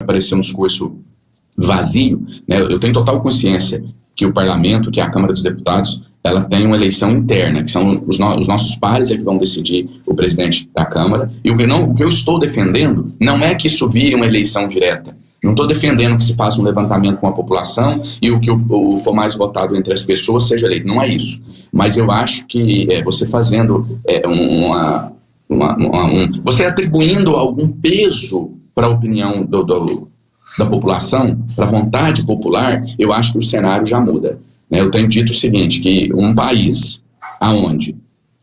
parecer um discurso vazio, né? Eu tenho total consciência que o Parlamento, que é a Câmara dos Deputados, ela tem uma eleição interna, que são os nossos pares que vão decidir o presidente da Câmara, e o que eu estou defendendo não é que isso vire uma eleição direta. Não estou defendendo que se faça um levantamento com a população e o que for mais votado entre as pessoas seja eleito. Não é isso. Mas eu acho que você fazendo você atribuindo algum peso para a opinião da população, para a vontade popular, eu acho que o cenário já muda. Eu tenho dito o seguinte, que um país onde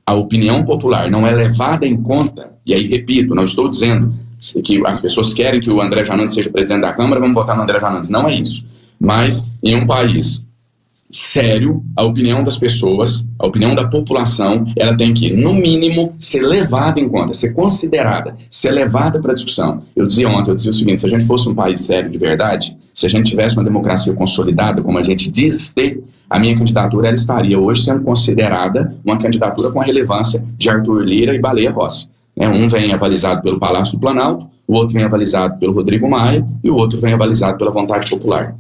a opinião popular não é levada em conta, e aí repito, não estou dizendo que as pessoas querem que o André Janones seja presidente da Câmara, vamos votar no André Janones, não é isso. Mas em um país sério, a opinião das pessoas, a opinião da população, ela tem que, no mínimo, ser levada em conta, ser considerada, ser levada para discussão. Eu dizia ontem, o seguinte, se a gente fosse um país sério de verdade, se a gente tivesse uma democracia consolidada, como a gente diz ter, a minha candidatura ela estaria hoje sendo considerada uma candidatura com a relevância de Arthur Lira e Baleia Rossi. Um vem avalizado pelo Palácio do Planalto, o outro vem avalizado pelo Rodrigo Maia e o outro vem avalizado pela vontade popular.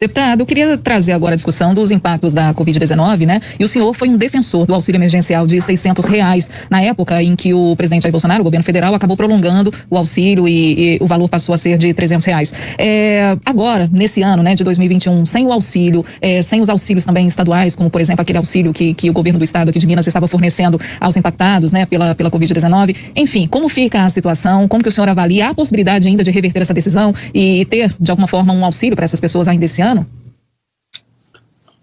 Deputado, eu queria trazer agora a discussão dos impactos da Covid-19, né? E o senhor foi um defensor do auxílio emergencial de R$600, na época em que o presidente Jair Bolsonaro, o governo federal, acabou prolongando o auxílio e o valor passou a ser de R$300. Agora, nesse ano, né, de 2021, sem o auxílio, sem os auxílios também estaduais, como, por exemplo, aquele auxílio que o governo do estado aqui de Minas estava fornecendo aos impactados, né, pela Covid-19. Enfim, como fica a situação? Como que o senhor avalia a possibilidade ainda de reverter essa decisão e ter, de alguma forma, um auxílio para essas pessoas ainda esse ano?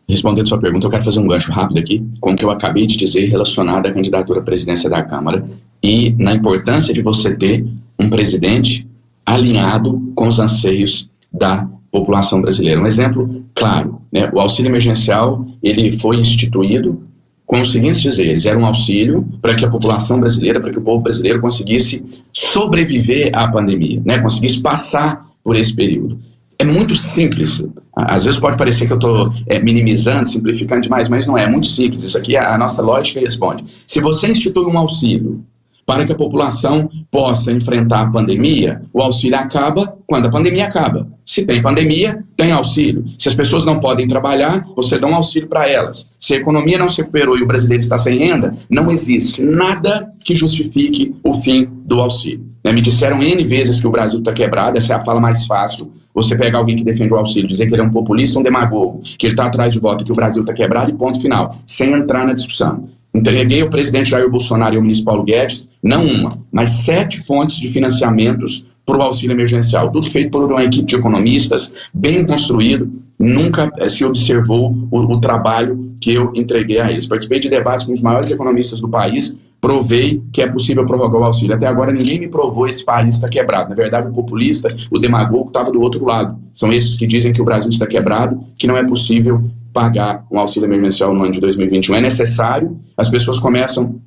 Respondendo a sua pergunta, eu quero fazer um gancho rápido aqui com o que eu acabei de dizer relacionado à candidatura à presidência da Câmara e na importância de você ter um presidente alinhado com os anseios da população brasileira. Um exemplo claro, né? O auxílio emergencial, ele foi instituído com os seguintes dizeres: era um auxílio para que a população brasileira, para que o povo brasileiro conseguisse sobreviver à pandemia, né? Conseguisse passar por esse período. É muito simples. Às vezes pode parecer que eu estou minimizando, simplificando demais, mas não é. É muito simples. Isso aqui, a nossa lógica responde. Se você institui um auxílio para que a população possa enfrentar a pandemia, o auxílio acaba quando a pandemia acaba. Se tem pandemia, tem auxílio. Se as pessoas não podem trabalhar, você dá um auxílio para elas. Se a economia não se recuperou e o brasileiro está sem renda, não existe nada que justifique o fim do auxílio. Me disseram N vezes que o Brasil está quebrado, essa é a fala mais fácil. Você pegar alguém que defende o auxílio, dizer que ele é um populista, um demagogo, que ele está atrás de voto, que o Brasil está quebrado e ponto final, sem entrar na discussão. Entreguei ao presidente Jair Bolsonaro e ao ministro Paulo Guedes, não uma, mas 7 fontes de financiamentos para o auxílio emergencial. Tudo feito por uma equipe de economistas, bem construído, nunca se observou o trabalho que eu entreguei a eles. Participei de debates com os maiores economistas do país, provei que é possível prorrogar o auxílio. Até agora ninguém me provou esse país está quebrado. Na verdade, o populista, o demagogo estava do outro lado. São esses que dizem que o Brasil está quebrado, que não é possível pagar um auxílio emergencial no ano de 2021. É necessário, as pessoas começam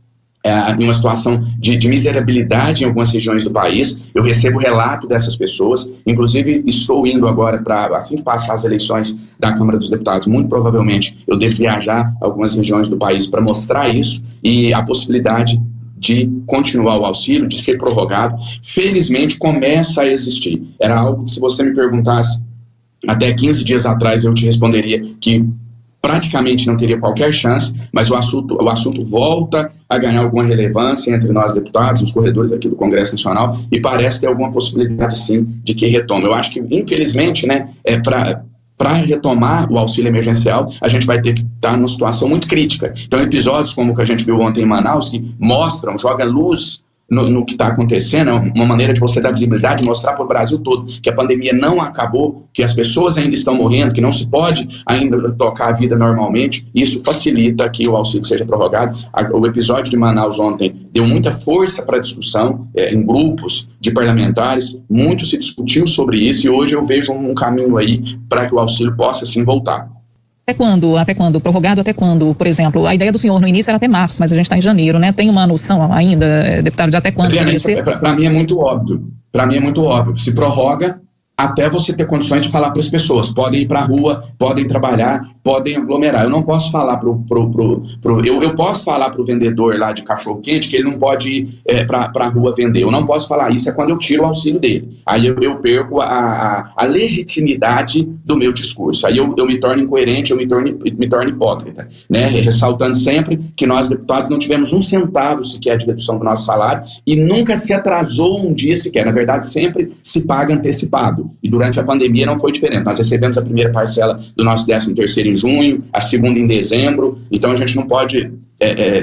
em uma situação de miserabilidade em algumas regiões do país. Eu recebo relato dessas pessoas, inclusive estou indo agora para, assim que passar as eleições da Câmara dos Deputados, muito provavelmente eu devo viajar a algumas regiões do país para mostrar isso e a possibilidade de continuar o auxílio, de ser prorrogado, felizmente começa a existir. Era algo que, se você me perguntasse até 15 dias atrás, eu te responderia que praticamente não teria qualquer chance, mas o assunto volta a ganhar alguma relevância entre nós deputados, os corredores aqui do Congresso Nacional, e parece ter alguma possibilidade sim de que retome. Eu acho que, infelizmente, né, para retomar o auxílio emergencial, a gente vai ter que estar numa situação muito crítica. Então, episódios como o que a gente viu ontem em Manaus, que mostram, joga luz no que está acontecendo, é uma maneira de você dar visibilidade, mostrar para o Brasil todo que a pandemia não acabou, que as pessoas ainda estão morrendo, que não se pode ainda tocar a vida normalmente. Isso facilita que o auxílio seja prorrogado. O episódio de Manaus ontem deu muita força para a discussão em grupos de parlamentares, muito se discutiu sobre isso e hoje eu vejo um caminho aí para que o auxílio possa sim voltar. Até quando? Até quando? Prorrogado até quando? Por exemplo, a ideia do senhor no início era até março, mas a gente está em janeiro, né? Tem uma noção ainda, deputado, de até quando deveria ser? Para mim é muito óbvio. Para mim é muito óbvio. Se prorroga até você ter condições de falar para as pessoas. Podem ir para a rua, podem trabalhar, podem aglomerar. Eu não posso falar eu posso falar para o vendedor lá de cachorro-quente que ele não pode ir para a rua vender. Eu não posso falar isso, é quando eu tiro o auxílio dele. Aí eu perco a legitimidade do meu discurso. Aí eu me torno incoerente, eu me torno hipócrita, né? Ressaltando sempre que nós, deputados, não tivemos um centavo sequer de redução do nosso salário e nunca se atrasou um dia sequer. Na verdade, sempre se paga antecipado. E durante a pandemia não foi diferente. Nós recebemos a primeira parcela do nosso 13º em junho, a segunda em dezembro. Então a gente não pode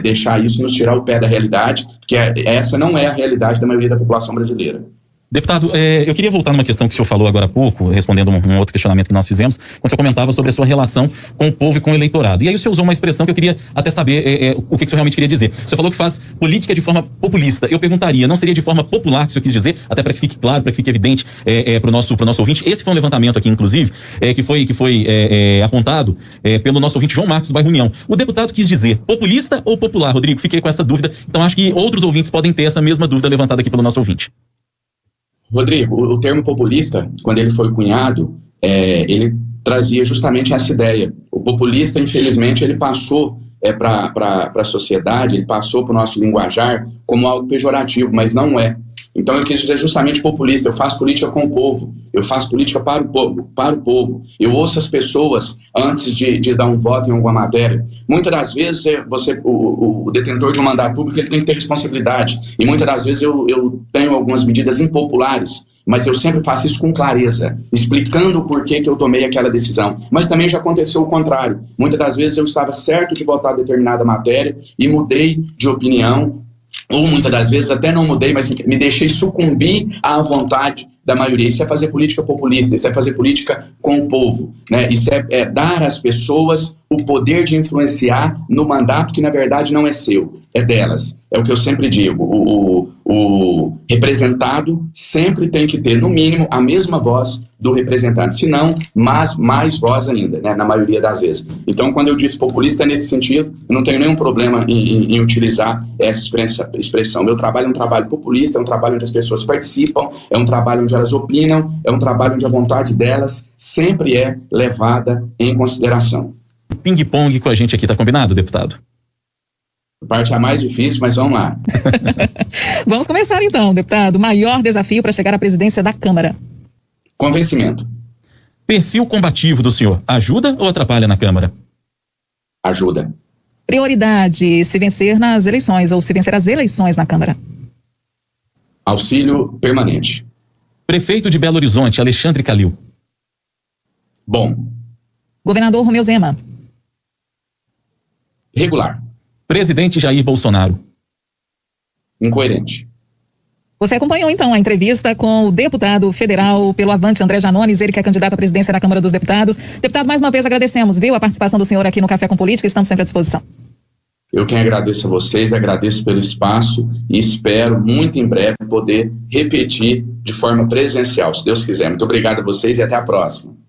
deixar isso nos tirar o pé da realidade, porque essa não é a realidade da maioria da população brasileira. Deputado, eu queria voltar numa questão que o senhor falou agora há pouco, respondendo um outro questionamento que nós fizemos, quando o senhor comentava sobre a sua relação com o povo e com o eleitorado. E aí o senhor usou uma expressão que eu queria até saber o que o senhor realmente queria dizer. O senhor falou que faz política de forma populista. Eu perguntaria, não seria de forma popular que o senhor quis dizer, até para que fique claro, para que fique evidente para o nosso ouvinte? Esse foi um levantamento aqui, inclusive, que foi apontado pelo nosso ouvinte João Marcos do bairro União. O deputado quis dizer populista ou popular, Rodrigo? Fiquei com essa dúvida. Então acho que outros ouvintes podem ter essa mesma dúvida levantada aqui pelo nosso ouvinte. Rodrigo, o termo populista, quando ele foi cunhado, ele trazia justamente essa ideia. O populista, infelizmente, ele passou para a sociedade, ele passou para o nosso linguajar como algo pejorativo, mas não é. Então eu quis dizer justamente populista. Eu faço política com o povo, eu faço política para o povo. Eu ouço as pessoas antes de dar um voto em alguma matéria. Muitas das vezes o detentor de um mandato público ele tem que ter responsabilidade, e muitas das vezes eu tenho algumas medidas impopulares, mas eu sempre faço isso com clareza, explicando o porquê que eu tomei aquela decisão. Mas também já aconteceu o contrário. Muitas das vezes eu estava certo de votar determinada matéria e mudei de opinião, ou muitas das vezes até não mudei, mas me deixei sucumbir à vontade da maioria. Isso é fazer política populista, isso é fazer política com o povo, né? Isso é dar às pessoas o poder de influenciar no mandato que na verdade não é seu, é delas. É o que eu sempre digo, o representado sempre tem que ter, no mínimo, a mesma voz do representante, se não, mas mais voz ainda, né, na maioria das vezes. Então, quando eu disse populista, nesse sentido, eu não tenho nenhum problema em utilizar essa expressão. Meu trabalho é um trabalho populista, é um trabalho onde as pessoas participam, é um trabalho onde elas opinam, é um trabalho onde a vontade delas sempre é levada em consideração. Ping-pong com a gente aqui, tá combinado, deputado? A parte é mais difícil, mas vamos lá. Vamos começar então, deputado. O maior desafio para chegar à presidência da Câmara? Convencimento. Perfil combativo do senhor, ajuda ou atrapalha na Câmara? Ajuda. Prioridade, se vencer nas eleições ou se vencer as eleições na Câmara? Auxílio permanente. Prefeito de Belo Horizonte, Alexandre Calil. Bom. Governador Romeu Zema. Regular. Presidente Jair Bolsonaro. Incoerente. Você acompanhou então a entrevista com o deputado federal pelo Avante, André Janones, ele que é candidato à presidência da Câmara dos Deputados. Deputado, mais uma vez agradecemos, viu, a participação do senhor aqui no Café com Política, estamos sempre à disposição. Eu quem agradeço a vocês, agradeço pelo espaço e espero muito em breve poder repetir de forma presencial, se Deus quiser. Muito obrigado a vocês e até a próxima.